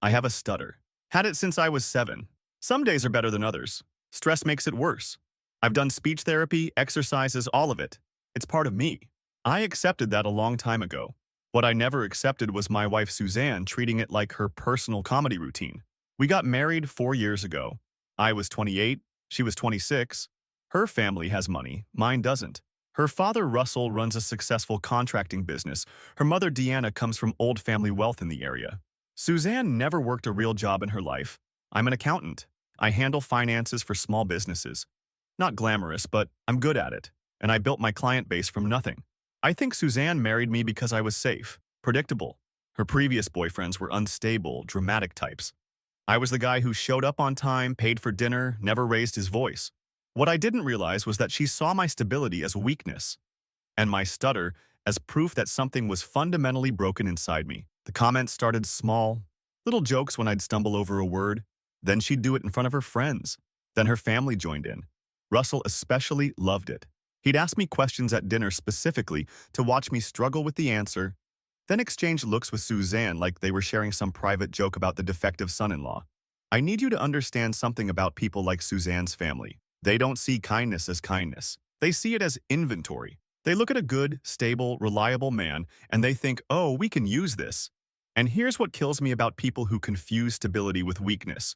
I have a stutter. Had it since I was 7. Some days are better than others. Stress makes it worse. I've done speech therapy, exercises, all of it. It's part of me. I accepted that a long time ago. What I never accepted was my wife Suzanne treating it like her personal comedy routine. We got married 4 years ago. I was 28, she was 26. Her family has money, mine doesn't. Her father Russell runs a successful contracting business. Her mother Deanna comes from old family wealth in the area. Suzanne never worked a real job in her life. I'm an accountant. I handle finances for small businesses. Not glamorous, but I'm good at it. And I built my client base from nothing. I think Suzanne married me because I was safe, predictable. Her previous boyfriends were unstable, dramatic types. I was the guy who showed up on time, paid for dinner, never raised his voice. What I didn't realize was that she saw my stability as weakness, and my stutter as proof that something was fundamentally broken inside me. The comments started small, little jokes when I'd stumble over a word. Then she'd do it in front of her friends. Then her family joined in. Russell especially loved it. He'd ask me questions at dinner specifically to watch me struggle with the answer, then exchange looks with Suzanne like they were sharing some private joke about the defective son-in-law. I need you to understand something about people like Suzanne's family. They don't see kindness as kindness. They see it as inventory. They look at a good, stable, reliable man and they think, oh, we can use this. And here's what kills me about people who confuse stability with weakness.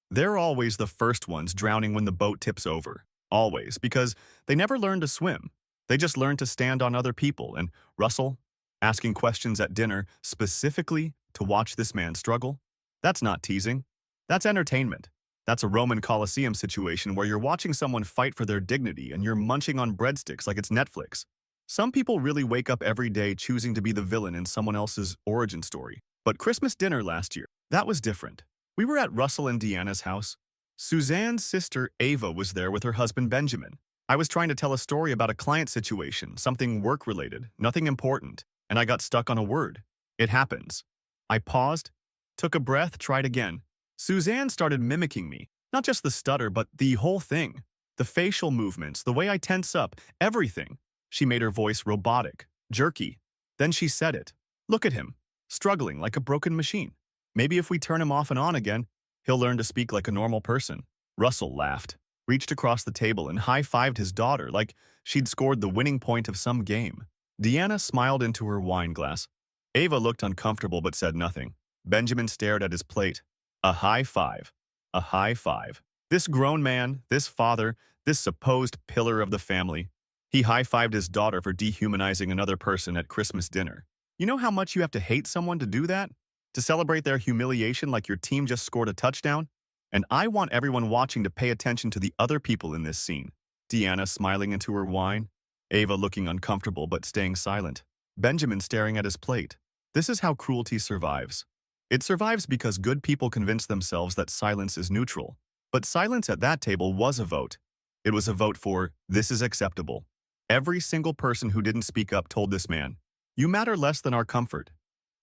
They're always the first ones drowning when the boat tips over. Always, because they never learn to swim. They just learn to stand on other people. And Russell, asking questions at dinner specifically to watch this man struggle? That's not teasing. That's entertainment. That's a Roman Colosseum situation where you're watching someone fight for their dignity and you're munching on breadsticks like it's Netflix. Some people really wake up every day choosing to be the villain in someone else's origin story. But Christmas dinner last year, that was different. We were at Russell and Deanna's house. Suzanne's sister Ava was there with her husband Benjamin. I was trying to tell a story about a client situation, something work-related, nothing important, and I got stuck on a word. It happens. I paused, took a breath, tried again. Suzanne started mimicking me, not just the stutter, but the whole thing. The facial movements, the way I tense up, everything. She made her voice robotic, jerky. Then she said it. Look at him, struggling like a broken machine. Maybe if we turn him off and on again, he'll learn to speak like a normal person. Russell laughed, reached across the table and high-fived his daughter like she'd scored the winning point of some game. Deanna smiled into her wine glass. Ava looked uncomfortable but said nothing. Benjamin stared at his plate. A high five. A high five. This grown man, this father, this supposed pillar of the family. He high-fived his daughter for dehumanizing another person at Christmas dinner. You know how much you have to hate someone to do that? To celebrate their humiliation like your team just scored a touchdown? And I want everyone watching to pay attention to the other people in this scene. Deanna smiling into her wine. Ava looking uncomfortable but staying silent. Benjamin staring at his plate. This is how cruelty survives. It survives because good people convince themselves that silence is neutral. But silence at that table was a vote. It was a vote for, this is acceptable. Every single person who didn't speak up told this man, you matter less than our comfort.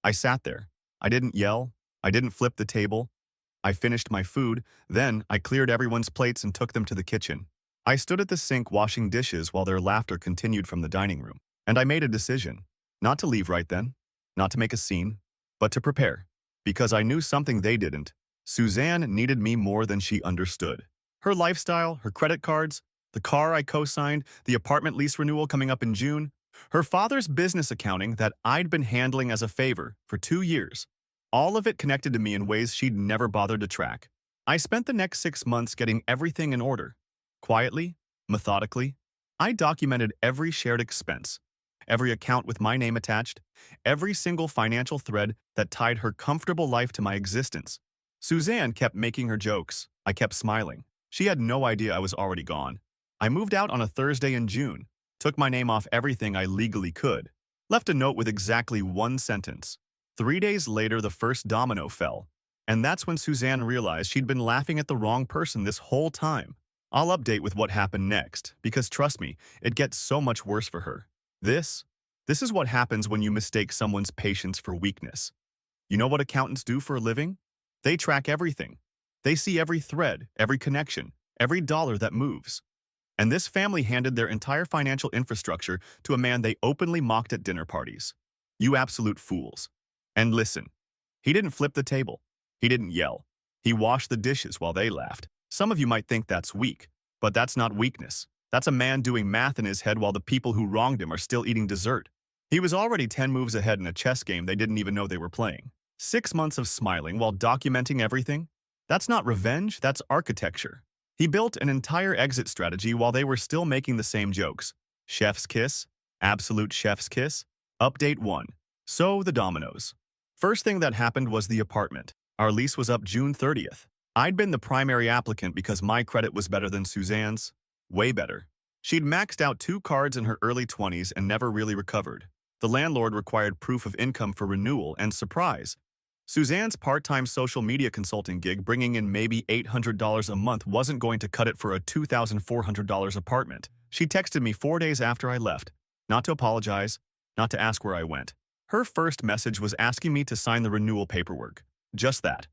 I sat there. I didn't yell. I didn't flip the table. I finished my food. Then I cleared everyone's plates and took them to the kitchen. I stood at the sink washing dishes while their laughter continued from the dining room. And I made a decision. Not to leave right then. Not to make a scene. But to prepare. Because I knew something they didn't. Suzanne needed me more than she understood. Her lifestyle, her credit cards, the car I co-signed, the apartment lease renewal coming up in June, her father's business accounting that I'd been handling as a favor for 2 years. All of it connected to me in ways she'd never bothered to track. I spent the next 6 months getting everything in order. Quietly, methodically, I documented every shared expense, every account with my name attached, every single financial thread that tied her comfortable life to my existence. Suzanne kept making her jokes. I kept smiling. She had no idea I was already gone. I moved out on a Thursday in June, took my name off everything I legally could, left a note with exactly one sentence. 3 days later, the first domino fell. And that's when Suzanne realized she'd been laughing at the wrong person this whole time. I'll update with what happened next, because trust me, it gets so much worse for her. This is what happens when you mistake someone's patience for weakness. You know what accountants do for a living? They track everything. They see every thread, every connection, every dollar that moves. And this family handed their entire financial infrastructure to a man they openly mocked at dinner parties. You absolute fools. And listen, he didn't flip the table. He didn't yell. He washed the dishes while they laughed. Some of you might think that's weak, but that's not weakness. That's a man doing math in his head while the people who wronged him are still eating dessert. He was already 10 moves ahead in a chess game they didn't even know they were playing. 6 months of smiling while documenting everything? That's not revenge, that's architecture. He built an entire exit strategy while they were still making the same jokes. Chef's kiss? Absolute chef's kiss? Update 1. So, the dominoes. First thing that happened was the apartment. Our lease was up June 30th. I'd been the primary applicant because my credit was better than Suzanne's. Way better. She'd maxed out 2 cards in her early 20s and never really recovered. The landlord required proof of income for renewal, and surprise, Suzanne's part-time social media consulting gig bringing in maybe $800 a month wasn't going to cut it for a $2,400 apartment. She texted me 4 days after I left, not to apologize, not to ask where I went. Her first message was asking me to sign the renewal paperwork. Just that.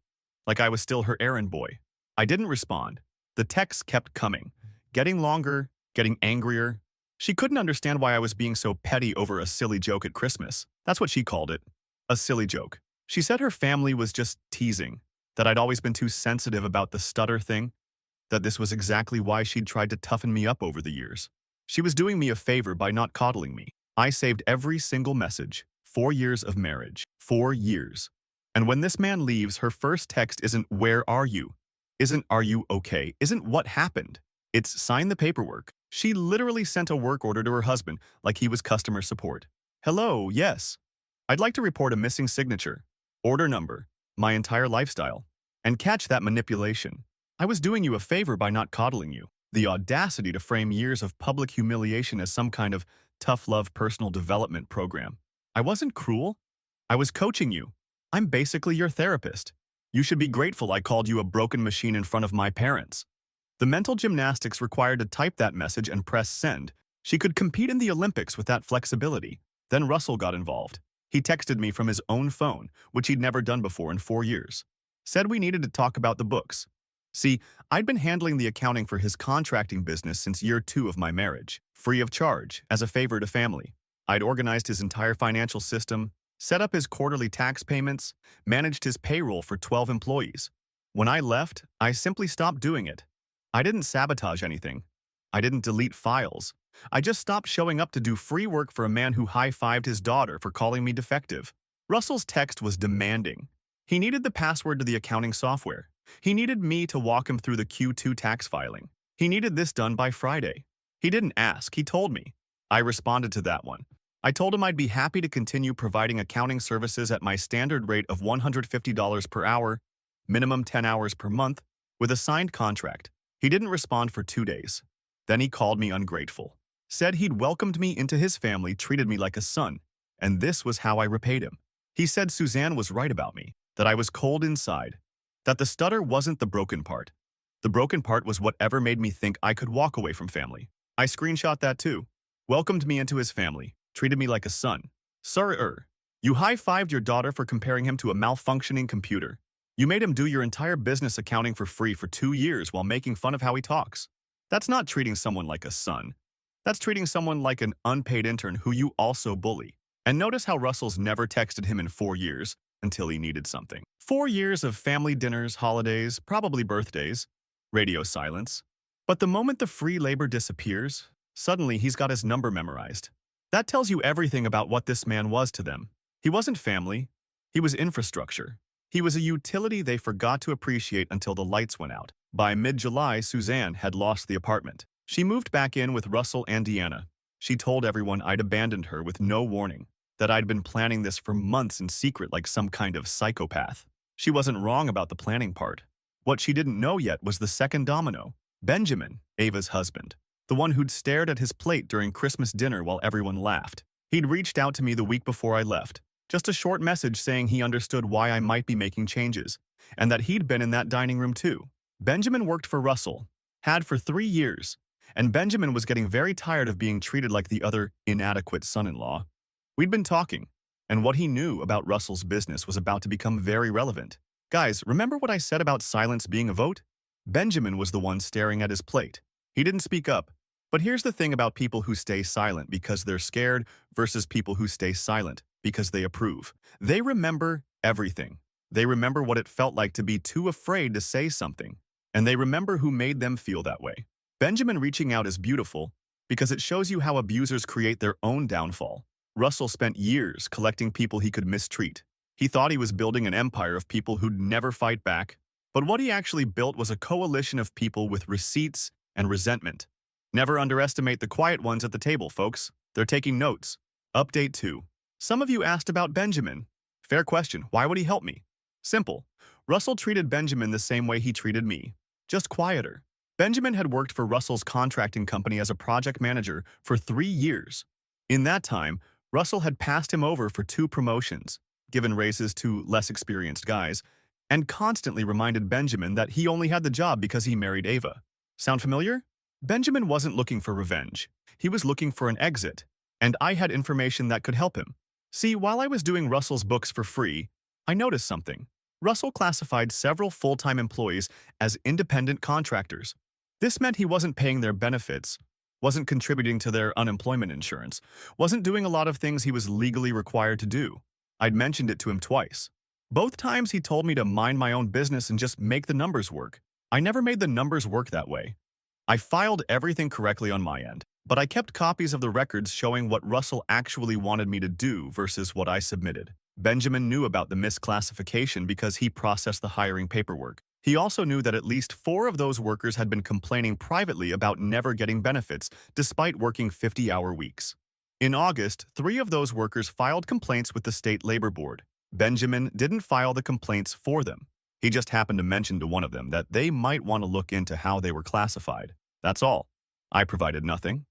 Like I was still her errand boy. I didn't respond. The texts kept coming, getting longer, getting angrier. She couldn't understand why I was being so petty over a silly joke at Christmas. That's what she called it. A silly joke. She said her family was just teasing, that I'd always been too sensitive about the stutter thing, that this was exactly why she'd tried to toughen me up over the years. She was doing me a favor by not coddling me. I saved every single message. 4 years of marriage. 4 years. And when this man leaves, her first text isn't, "Where are you?" Isn't, "Are you okay?" Isn't, "What happened?" It's, "Sign the paperwork." She literally sent a work order to her husband like he was customer support. "Hello, yes. I'd like to report a missing signature. Order number. My entire lifestyle." And catch that manipulation. I was doing you a favor by not coddling you. The audacity to frame years of public humiliation as some kind of tough love personal development program. I wasn't cruel. I was coaching you. I'm basically your therapist. You should be grateful I called you a broken machine in front of my parents. The mental gymnastics required to type that message and press send. She could compete in the Olympics with that flexibility. Then Russell got involved. He texted me from his own phone, which he'd never done before in 4 years. Said we needed to talk about the books. See, I'd been handling the accounting for his contracting business since year 2 of my marriage, free of charge, as a favor to family. I'd organized his entire financial system, set up his quarterly tax payments, managed his payroll for 12 employees. When I left, I simply stopped doing it. I didn't sabotage anything. I didn't delete files. I just stopped showing up to do free work for a man who high-fived his daughter for calling me defective. Russell's text was demanding. He needed the password to the accounting software. He needed me to walk him through the Q2 tax filing. He needed this done by Friday. He didn't ask, he told me. I responded to that one. I told him I'd be happy to continue providing accounting services at my standard rate of $150 per hour, minimum 10 hours per month, with a signed contract. He didn't respond for 2 days. Then he called me ungrateful. Said he'd welcomed me into his family, treated me like a son, and this was how I repaid him. He said Suzanne was right about me, that I was cold inside, that the stutter wasn't the broken part. The broken part was whatever made me think I could walk away from family. I screenshot that too. Welcomed me into his family, treated me like a son. Sir, you high-fived your daughter for comparing him to a malfunctioning computer. You made him do your entire business accounting for free for 2 years while making fun of how he talks. That's not treating someone like a son. That's treating someone like an unpaid intern who you also bully. And notice how Russell's never texted him in 4 years until he needed something. 4 years of family dinners, holidays, probably birthdays, radio silence. But the moment the free labor disappears, suddenly he's got his number memorized. That tells you everything about what this man was to them. He wasn't family. He was infrastructure. He was a utility they forgot to appreciate until the lights went out. By mid-July, Suzanne had lost the apartment. She moved back in with Russell and Deanna. She told everyone I'd abandoned her with no warning, that I'd been planning this for months in secret like some kind of psychopath. She wasn't wrong about the planning part. What she didn't know yet was the second domino. Benjamin, Ava's husband, the one who'd stared at his plate during Christmas dinner while everyone laughed. He'd reached out to me the week before I left. Just a short message saying he understood why I might be making changes, and that he'd been in that dining room too. Benjamin worked for Russell, had for 3 years, and Benjamin was getting very tired of being treated like the other inadequate son-in-law. We'd been talking, and what he knew about Russell's business was about to become very relevant. Guys, remember what I said about silence being a vote? Benjamin was the one staring at his plate. He didn't speak up. But here's the thing about people who stay silent because they're scared versus people who stay silent because they approve. They remember everything. They remember what it felt like to be too afraid to say something, and they remember who made them feel that way. Benjamin reaching out is beautiful because it shows you how abusers create their own downfall. Russell spent years collecting people he could mistreat. He thought he was building an empire of people who'd never fight back, but what he actually built was a coalition of people with receipts and resentment. Never underestimate the quiet ones at the table, folks. They're taking notes. Update 2. Some of you asked about Benjamin. Fair question. Why would he help me? Simple. Russell treated Benjamin the same way he treated me, just quieter. Benjamin had worked for Russell's contracting company as a project manager for 3 years. In that time, Russell had passed him over for 2 promotions, given raises to less experienced guys, and constantly reminded Benjamin that he only had the job because he married Ava. Sound familiar? Benjamin wasn't looking for revenge. He was looking for an exit, and I had information that could help him. See, while I was doing Russell's books for free, I noticed something. Russell classified several full-time employees as independent contractors. This meant he wasn't paying their benefits, wasn't contributing to their unemployment insurance, wasn't doing a lot of things he was legally required to do. I'd mentioned it to him twice. Both times he told me to mind my own business and just make the numbers work. I never made the numbers work that way. I filed everything correctly on my end, but I kept copies of the records showing what Russell actually wanted me to do versus what I submitted. Benjamin knew about the misclassification because he processed the hiring paperwork. He also knew that at least 4 of those workers had been complaining privately about never getting benefits, despite working 50-hour weeks. In August, 3 of those workers filed complaints with the state labor board. Benjamin didn't file the complaints for them. He just happened to mention to one of them that they might want to look into how they were classified. That's all. I provided nothing.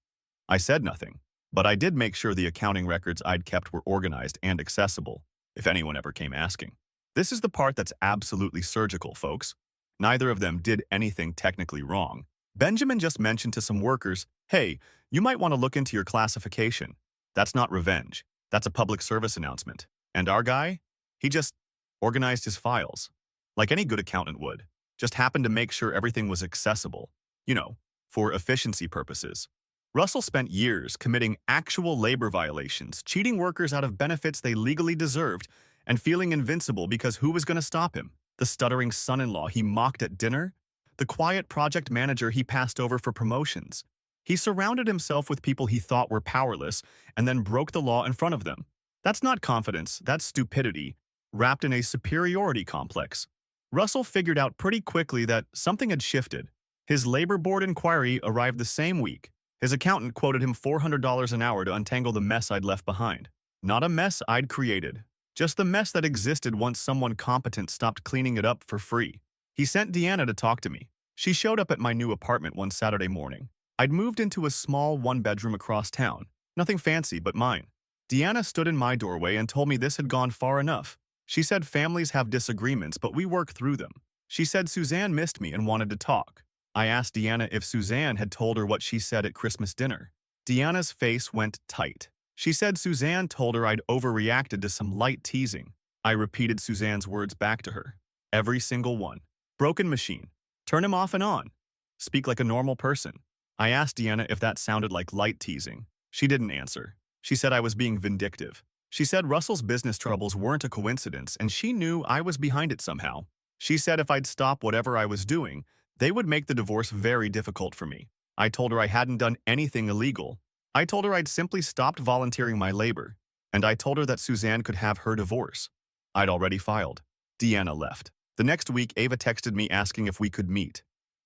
I said nothing. But I did make sure the accounting records I'd kept were organized and accessible, if anyone ever came asking. This is the part that's absolutely surgical, folks. Neither of them did anything technically wrong. Benjamin just mentioned to some workers, hey, you might want to look into your classification. That's not revenge. That's a public service announcement. And our guy? He just organized his files, like any good accountant would. Just happened to make sure everything was accessible. You know, for efficiency purposes. Russell spent years committing actual labor violations, cheating workers out of benefits they legally deserved, and feeling invincible because who was going to stop him? The stuttering son-in-law he mocked at dinner? The quiet project manager he passed over for promotions? He surrounded himself with people he thought were powerless and then broke the law in front of them. That's not confidence, that's stupidity, wrapped in a superiority complex. Russell figured out pretty quickly that something had shifted. His labor board inquiry arrived the same week. His accountant quoted him $400 an hour to untangle the mess I'd left behind. Not a mess I'd created, just the mess that existed once someone competent stopped cleaning it up for free. He sent Deanna to talk to me. She showed up at my new apartment one Saturday morning. I'd moved into a small one-bedroom across town. Nothing fancy but mine. Deanna stood in my doorway and told me this had gone far enough. She said families have disagreements, but we work through them. She said Suzanne missed me and wanted to talk. I asked Deanna if Suzanne had told her what she said at Christmas dinner. Deanna's face went tight. She said Suzanne told her I'd overreacted to some light teasing. I repeated Suzanne's words back to her. Every single one. Broken machine. Turn him off and on. Speak like a normal person. I asked Deanna if that sounded like light teasing. She didn't answer. She said I was being vindictive. She said Russell's business troubles weren't a coincidence and she knew I was behind it somehow. She said if I'd stop whatever I was doing, they would make the divorce very difficult for me. I told her I hadn't done anything illegal. I told her I'd simply stopped volunteering my labor. And I told her that Suzanne could have her divorce. I'd already filed. Deanna left. The next week, Ava texted me asking if we could meet.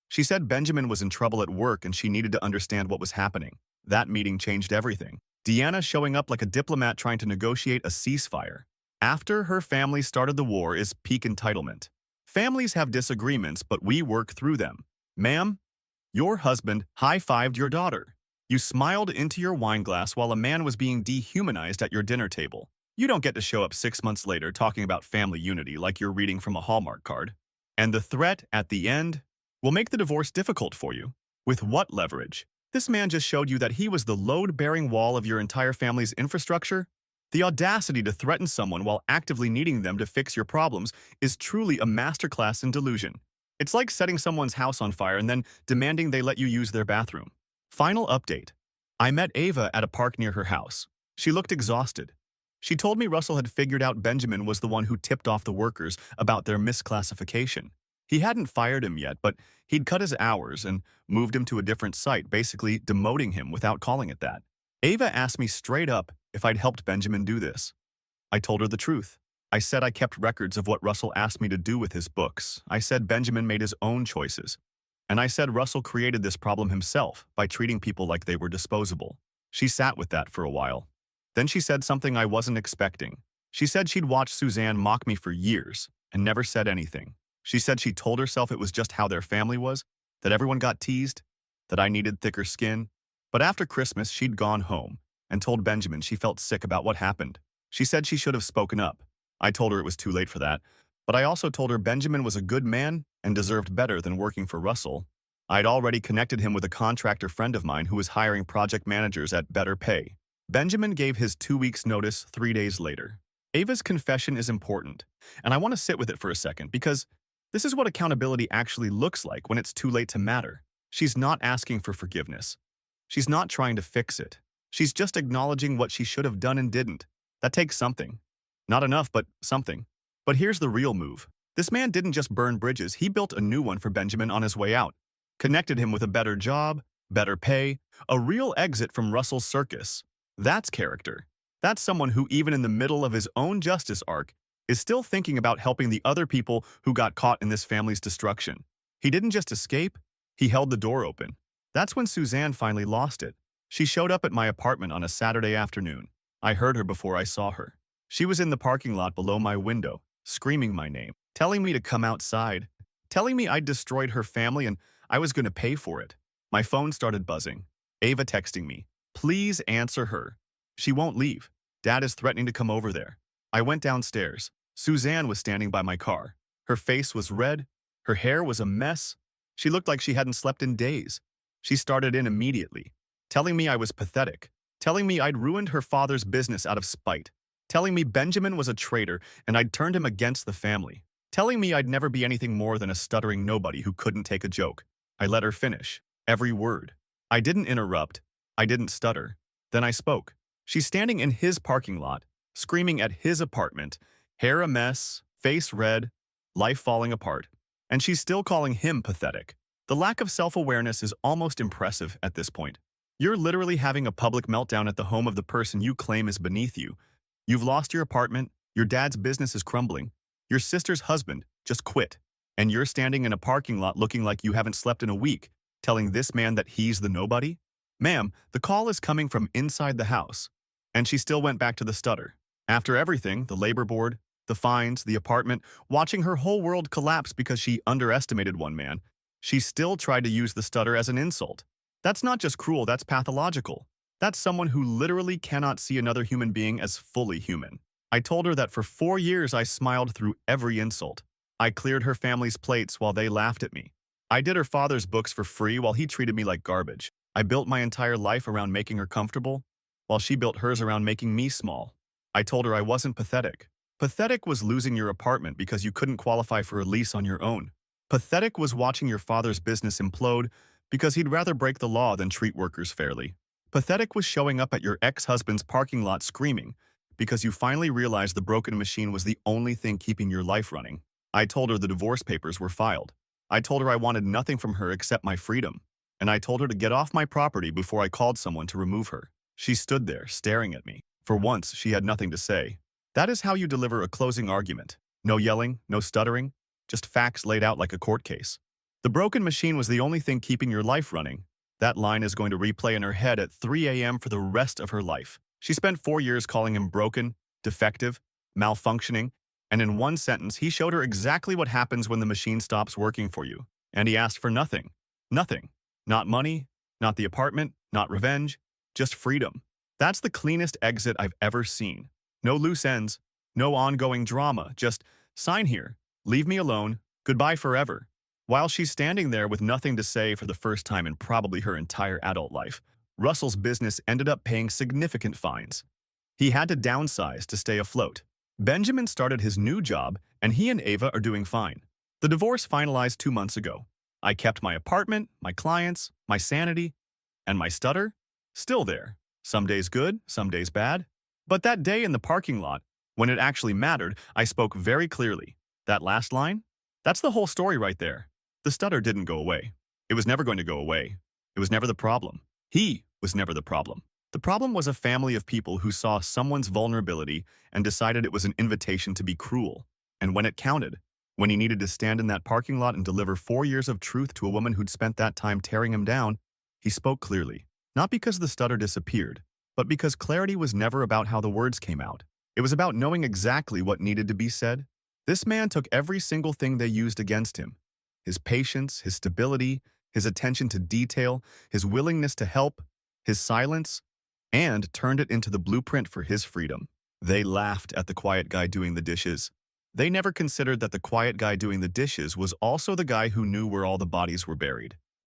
She said Benjamin was in trouble at work and she needed to understand what was happening. That meeting changed everything. Deanna showing up like a diplomat trying to negotiate a ceasefire. After her family started the war is peak entitlement. Families have disagreements, but we work through them. Ma'am, your husband high-fived your daughter. You smiled into your wine glass while a man was being dehumanized at your dinner table. You don't get to show up 6 months later talking about family unity like you're reading from a Hallmark card. And the threat at the end will make the divorce difficult for you. With what leverage? This man just showed you that he was the load-bearing wall of your entire family's infrastructure. The audacity to threaten someone while actively needing them to fix your problems is truly a masterclass in delusion. It's like setting someone's house on fire and then demanding they let you use their bathroom. Final update. I met Ava at a park near her house. She looked exhausted. She told me Russell had figured out Benjamin was the one who tipped off the workers about their misclassification. He hadn't fired him yet, but he'd cut his hours and moved him to a different site, basically demoting him without calling it that. Ava asked me straight up if I'd helped Benjamin do this. I told her the truth. I said I kept records of what Russell asked me to do with his books. I said Benjamin made his own choices. And I said Russell created this problem himself by treating people like they were disposable. She sat with that for a while. Then she said something I wasn't expecting. She said she'd watched Suzanne mock me for years and never said anything. She said she told herself it was just how their family was, that everyone got teased, that I needed thicker skin. But after Christmas, she'd gone home and told Benjamin she felt sick about what happened. She said she should have spoken up. I told her it was too late for that, but I also told her Benjamin was a good man and deserved better than working for Russell. I'd already connected him with a contractor friend of mine who was hiring project managers at better pay. Benjamin gave his 2 weeks' notice 3 days later. Ava's confession is important, and I want to sit with it for a second because this is what accountability actually looks like when it's too late to matter. She's not asking for forgiveness. She's not trying to fix it. She's just acknowledging what she should have done and didn't. That takes something. Not enough, but something. But here's the real move. This man didn't just burn bridges, he built a new one for Benjamin on his way out. Connected him with a better job, better pay, a real exit from Russell's circus. That's character. That's someone who, even in the middle of his own justice arc, is still thinking about helping the other people who got caught in this family's destruction. He didn't just escape, he held the door open. That's when Suzanne finally lost it. She showed up at my apartment on a Saturday afternoon. I heard her before I saw her. She was in the parking lot below my window, screaming my name, telling me to come outside, telling me I'd destroyed her family and I was going to pay for it. My phone started buzzing. Ava texting me, "Please answer her. She won't leave. Dad is threatening to come over there." I went downstairs. Suzanne was standing by my car. Her face was red. Her hair was a mess. She looked like she hadn't slept in days. She started in immediately, telling me I was pathetic, telling me I'd ruined her father's business out of spite, telling me Benjamin was a traitor and I'd turned him against the family, telling me I'd never be anything more than a stuttering nobody who couldn't take a joke. I let her finish, every word. I didn't interrupt. I didn't stutter. Then I spoke. She's standing in his parking lot, screaming at his apartment, hair a mess, face red, life falling apart. And she's still calling him pathetic. The lack of self-awareness is almost impressive at this point. You're literally having a public meltdown at the home of the person you claim is beneath you. You've lost your apartment, your dad's business is crumbling, your sister's husband just quit, and you're standing in a parking lot looking like you haven't slept in a week, telling this man that he's the nobody? Ma'am, the call is coming from inside the house. And she still went back to the stutter. After everything, the labor board, the fines, the apartment, watching her whole world collapse because she underestimated one man, she still tried to use the stutter as an insult. That's not just cruel, that's pathological. That's someone who literally cannot see another human being as fully human. I told her that for 4 years I smiled through every insult. I cleared her family's plates while they laughed at me. I did her father's books for free while he treated me like garbage. I built my entire life around making her comfortable, while she built hers around making me small. I told her I wasn't pathetic. Pathetic was losing your apartment because you couldn't qualify for a lease on your own. Pathetic was watching your father's business implode because he'd rather break the law than treat workers fairly. Pathetic was showing up at your ex-husband's parking lot screaming because you finally realized the broken machine was the only thing keeping your life running. I told her the divorce papers were filed. I told her I wanted nothing from her except my freedom. And I told her to get off my property before I called someone to remove her. She stood there, staring at me. For once, she had nothing to say. That is how you deliver a closing argument. No yelling, no stuttering, just facts laid out like a court case. The broken machine was the only thing keeping your life running. That line is going to replay in her head at 3 a.m. for the rest of her life. She spent 4 years calling him broken, defective, malfunctioning, and in one sentence, he showed her exactly what happens when the machine stops working for you. And he asked for nothing. Nothing. Not money, not the apartment, not revenge, just freedom. That's the cleanest exit I've ever seen. No loose ends, no ongoing drama, just sign here, leave me alone, goodbye forever. While she's standing there with nothing to say for the first time in probably her entire adult life, Russell's business ended up paying significant fines. He had to downsize to stay afloat. Benjamin started his new job, and he and Ava are doing fine. The divorce finalized 2 months ago. I kept my apartment, my clients, my sanity, and my stutter, still there. Some days good, some days bad. But that day in the parking lot, when it actually mattered, I spoke very clearly. That last line? That's the whole story right there. The stutter didn't go away. It was never going to go away. It was never the problem. He was never the problem. The problem was a family of people who saw someone's vulnerability and decided it was an invitation to be cruel. And when it counted, when he needed to stand in that parking lot and deliver 4 years of truth to a woman who'd spent that time tearing him down, he spoke clearly. Not because the stutter disappeared, but because clarity was never about how the words came out. It was about knowing exactly what needed to be said. This man took every single thing they used against him. His patience, his stability, his attention to detail, his willingness to help, his silence, and turned it into the blueprint for his freedom. They laughed at the quiet guy doing the dishes. They never considered that the quiet guy doing the dishes was also the guy who knew where all the bodies were buried.